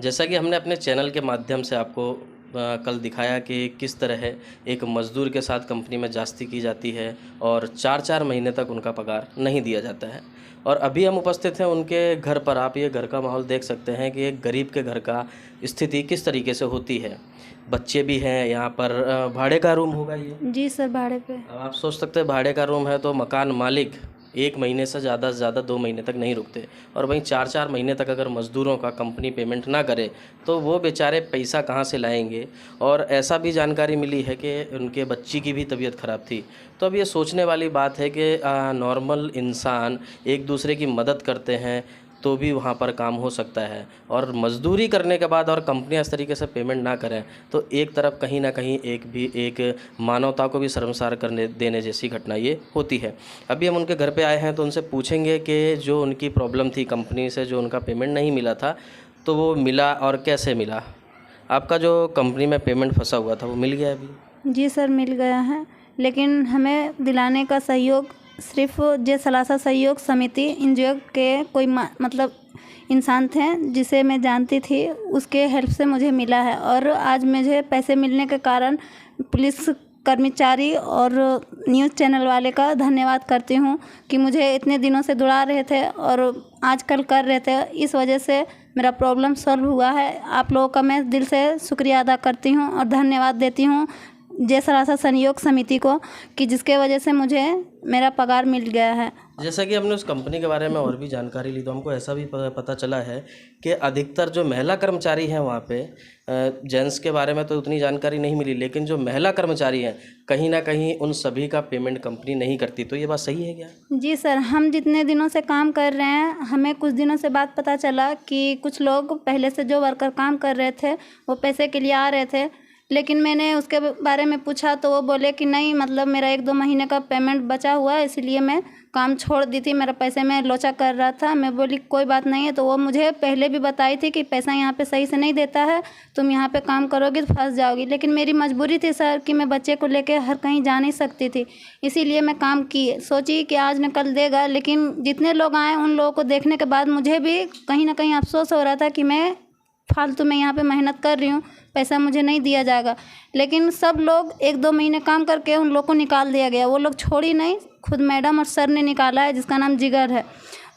जैसा कि हमने अपने चैनल के माध्यम से आपको कल दिखाया कि किस तरह एक मज़दूर के साथ कंपनी में जास्ती की जाती है और 4-4 महीने तक उनका पगार नहीं दिया जाता है। और अभी हम उपस्थित हैं उनके घर पर। आप ये घर का माहौल देख सकते हैं कि एक गरीब के घर का स्थिति किस तरीके से होती है। बच्चे भी हैं यहाँ पर। भाड़े का रूम होगा ये? जी सर, भाड़े पे। अब आप सोच सकते हैं भाड़े का रूम है तो मकान मालिक 1 महीने से ज़्यादा 2 महीने तक नहीं रुकते। और वहीं 4-4 महीने तक अगर मज़दूरों का कंपनी पेमेंट ना करे तो वो बेचारे पैसा कहाँ से लाएंगे। और ऐसा भी जानकारी मिली है कि उनके बच्ची की भी तबीयत ख़राब थी। तो अब ये सोचने वाली बात है कि नॉर्मल इंसान एक दूसरे की मदद करते हैं तो भी वहाँ पर काम हो सकता है, और मज़दूरी करने के बाद और कंपनियाँ इस तरीके से पेमेंट ना करें तो एक तरफ कहीं ना कहीं एक मानवता को भी शर्मसार करने देने जैसी घटना ये होती है। अभी हम उनके घर पे आए हैं तो उनसे पूछेंगे कि जो उनकी प्रॉब्लम थी कंपनी से, जो उनका पेमेंट नहीं मिला था, तो वो मिला और कैसे मिला। आपका जो कंपनी में पेमेंट फंसा हुआ था वो मिल गया अभी? जी सर, मिल गया है, लेकिन हमें दिलाने का सहयोग सिर्फ जय सलासा सहयोग समिति एनजीओ के कोई मतलब इंसान थे जिसे मैं जानती थी, उसके हेल्प से मुझे मिला है। और आज मुझे पैसे मिलने के कारण पुलिस कर्मचारी और न्यूज़ चैनल वाले का धन्यवाद करती हूँ कि मुझे इतने दिनों से दुला रहे थे और आजकल कर रहे थे। इस वजह से मेरा प्रॉब्लम सॉल्व हुआ है। आप लोगों का मैं दिल से शुक्रिया अदा करती हूँ और धन्यवाद देती हूँ जय सलासा सहयोग समिति को कि जिसके वजह से मुझे मेरा पगार मिल गया है। जैसा कि हमने उस कंपनी के बारे में और भी जानकारी ली तो हमको ऐसा भी पता चला है कि अधिकतर जो महिला कर्मचारी हैं वहाँ पे, जेंट्स के बारे में तो उतनी जानकारी नहीं मिली, लेकिन जो महिला कर्मचारी हैं कहीं ना कहीं उन सभी का पेमेंट कंपनी नहीं करती। तो ये बात सही है क्या? जी सर, हम जितने दिनों से काम कर रहे हैं, हमें कुछ दिनों से बात पता चला कि कुछ लोग पहले से जो वर्कर काम कर रहे थे वो पैसे के लिए आ रहे थे, लेकिन मैंने उसके बारे में पूछा तो वो बोले कि नहीं, मतलब मेरा 1-2 महीने का पेमेंट बचा हुआ है, इसलिए मैं काम छोड़ दी थी, मेरा पैसे में लोचा कर रहा था। मैं बोली कोई बात नहीं है। तो वो मुझे पहले भी बताई थी कि पैसा यहाँ पे सही से नहीं देता है, तुम यहाँ पे काम करोगी तो फंस जाओगी। लेकिन मेरी मजबूरी थी सर कि मैं बच्चे को लेके हर कहीं जा नहीं सकती थी, इसीलिए मैं काम की, सोची कि आज न कल देगा। लेकिन जितने लोग आए उन लोगों को देखने के बाद मुझे भी कहीं ना कहीं अफसोस हो रहा था कि मैं फालतू में यहाँ पे मेहनत कर रही हूँ, पैसा मुझे नहीं दिया जाएगा। लेकिन सब लोग 1-2 महीने काम करके उन लोग को निकाल दिया गया। वो लोग छोड़ी नहीं, खुद मैडम और सर ने निकाला है, जिसका नाम जिगर है।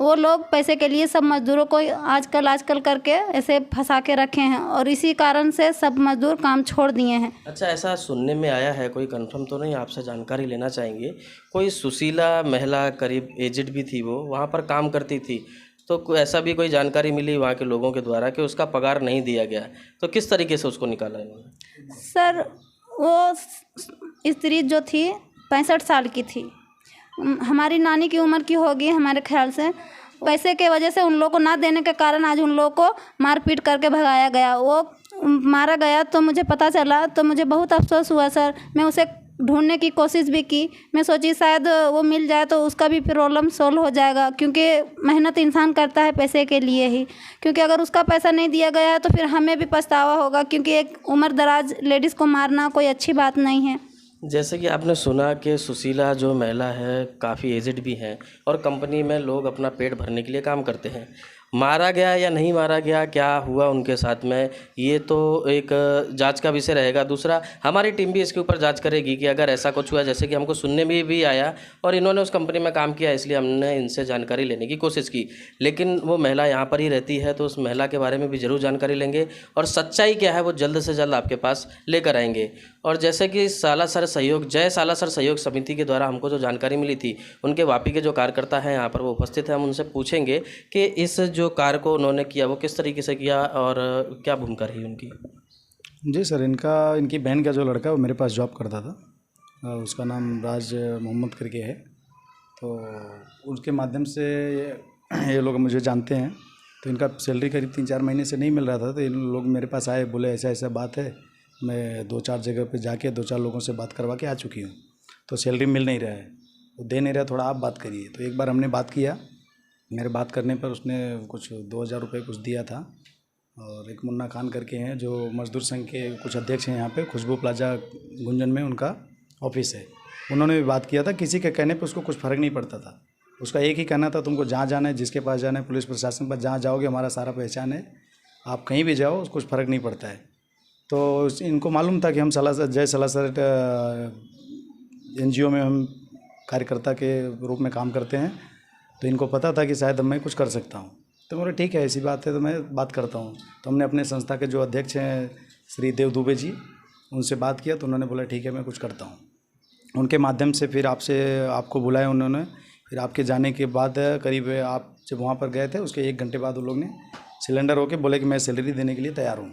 वो लोग पैसे के लिए सब मज़दूरों को आजकल करके ऐसे फंसा के रखे हैं और इसी कारण से सब मज़दूर काम छोड़ दिए हैं। अच्छा, ऐसा सुनने में आया है, कोई कंफर्म तो नहीं, आपसे जानकारी लेना चाहेंगे। कोई सुशीला महिला, करीब एजेड भी थी, वो वहाँ पर काम करती थी, तो ऐसा भी कोई जानकारी मिली वहाँ के लोगों के द्वारा कि उसका पगार नहीं दिया गया, तो किस तरीके से उसको निकाला इन्होंने? सर, वो स्त्री जो थी 65 साल की थी, हमारी नानी की उम्र की होगी हमारे ख्याल से। पैसे के वजह से उन लोगों को ना देने के कारण आज उन लोगों को मारपीट करके भगाया गया। वो मारा गया तो मुझे पता चला तो मुझे बहुत अफसोस हुआ सर। मैं उसे ढूंढने की कोशिश भी की, मैं सोची शायद वो मिल जाए तो उसका भी प्रॉब्लम सोल्व हो जाएगा, क्योंकि मेहनत इंसान करता है पैसे के लिए ही। क्योंकि अगर उसका पैसा नहीं दिया गया है तो फिर हमें भी पछतावा होगा, क्योंकि एक उम्र दराज लेडीज़ को मारना कोई अच्छी बात नहीं है। जैसे कि आपने सुना कि सुशीला जो महिला है काफ़ी एजेड भी हैं और कंपनी में लोग अपना पेट भरने के लिए काम करते हैं। मारा गया या नहीं मारा गया, क्या हुआ उनके साथ में, ये तो एक जांच का विषय रहेगा। दूसरा, हमारी टीम भी इसके ऊपर जांच करेगी कि अगर ऐसा कुछ हुआ, जैसे कि हमको सुनने में भी आया और इन्होंने उस कंपनी में काम किया इसलिए हमने इनसे जानकारी लेने की कोशिश की, लेकिन वो महिला यहाँ पर ही रहती है, तो उस महिला के बारे में भी ज़रूर जानकारी लेंगे और सच्चाई क्या है वो जल्द से जल्द आपके पास लेकर आएंगे। और जैसे कि सालासर सहयोग, जय सालासर सहयोग समिति के द्वारा हमको जो जानकारी मिली थी, उनके वापी के जो कार्यकर्ता हैं यहाँ पर वो उपस्थित हैं, हम उनसे पूछेंगे कि इस जो कार्य को उन्होंने किया वो किस तरीके से किया और क्या भूमिका रही उनकी। जी सर, इनकी बहन का जो लड़का है वो मेरे पास जॉब करता था, उसका नाम राज मोहम्मद करके है। तो उसके माध्यम से ये लोग मुझे जानते हैं। तो इनका सैलरी करीब 3-4 महीने से नहीं मिल रहा था, तो इन लोग मेरे पास आए, बोले ऐसा ऐसा बात है। मैं 2-4 जगह पे जाके 2-4 लोगों से बात करवा के आ चुकी हूँ, तो सैलरी मिल नहीं रहा है, वो दे नहीं रहा, थोड़ा आप बात करिए। तो एक बार हमने बात किया, मेरे बात करने पर उसने कुछ 2000 रुपये कुछ दिया था। और एक मुन्ना खान करके हैं जो मजदूर संघ के कुछ अध्यक्ष हैं यहाँ पे, खुशबू प्लाजा गुंजन में उनका ऑफिस है, उन्होंने भी बात किया था। किसी के कहने पे उसको कुछ फ़र्क नहीं पड़ता था, उसका एक ही कहना था, तुमको जहाँ जाना है, जिसके पास जाना है, पुलिस प्रशासन पर जहाँ जाओगे हमारा सारा पहचान है, आप कहीं भी जाओ कुछ फ़र्क नहीं पड़ता है। तो इनको मालूम था कि हम जय सालासर NGO में हम कार्यकर्ता के रूप में काम करते हैं, तो इनको पता था कि शायद मैं कुछ कर सकता हूँ। तो बोले ठीक है, ऐसी बात है तो मैं बात करता हूँ। तो हमने अपने संस्था के जो अध्यक्ष हैं श्री देव दुबे जी, उनसे बात किया तो उन्होंने बोला ठीक है मैं कुछ करता हूँ। उनके माध्यम से फिर आपको बुलाया उन्होंने। फिर आपके जाने के बाद करीब आप जब वहाँ पर गए थे उसके 1 घंटे बाद उन लोग ने सिलेंडर होके बोले कि मैं सैलरी देने के लिए तैयार हूँ।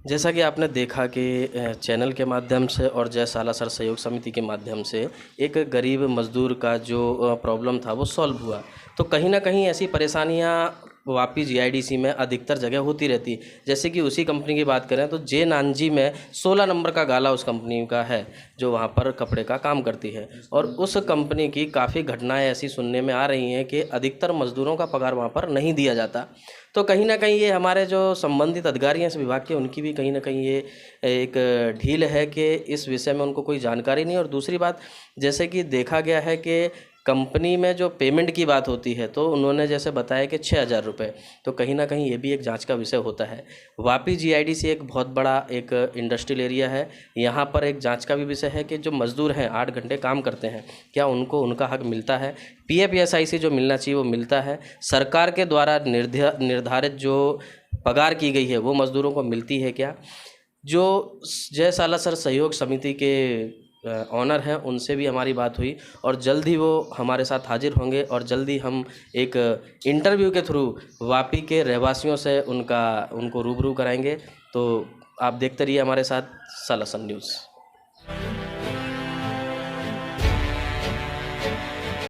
जैसा कि आपने देखा कि चैनल के माध्यम से और जय सालासर सहयोग समिति के माध्यम से एक गरीब मजदूर का जो प्रॉब्लम था वो सॉल्व हुआ। तो कहीं ना कहीं ऐसी परेशानियां वापी GIDC में अधिकतर जगह होती रहती। जैसे कि उसी कंपनी की बात करें तो जे नानजी में 16 नंबर का गाला उस कंपनी का है जो वहाँ पर कपड़े का काम करती है, और उस कंपनी की काफ़ी घटनाएं ऐसी सुनने में आ रही हैं कि अधिकतर मज़दूरों का पगार वहाँ पर नहीं दिया जाता। तो कहीं ना कहीं ये हमारे जो संबंधित अधिकारी हैं इस विभाग के, उनकी भी कहीं ना कहीं ये एक ढील है कि इस विषय में उनको कोई जानकारी नहीं। और दूसरी बात, जैसे कि देखा गया है कि कंपनी में जो पेमेंट की बात होती है तो उन्होंने जैसे बताया कि 6,000 रुपये, तो कहीं ना कहीं ये भी एक जांच का विषय होता है। वापी GIDC एक बहुत बड़ा एक इंडस्ट्रियल एरिया है, यहाँ पर एक जांच का भी विषय है कि जो मज़दूर हैं 8 घंटे काम करते हैं, क्या उनको उनका हक मिलता है? PF SIC जो मिलना चाहिए वो मिलता है? सरकार के द्वारा निर्धारित जो पगार की गई है वो मज़दूरों को मिलती है क्या? जो जय सालासर सहयोग समिति के ऑनर हैं उनसे भी हमारी बात हुई और जल्द ही वो हमारे साथ हाजिर होंगे और जल्द ही हम एक इंटरव्यू के थ्रू वापी के रहवासियों से उनको रूबरू कराएंगे। तो आप देखते रहिए हमारे साथ सालासर न्यूज़।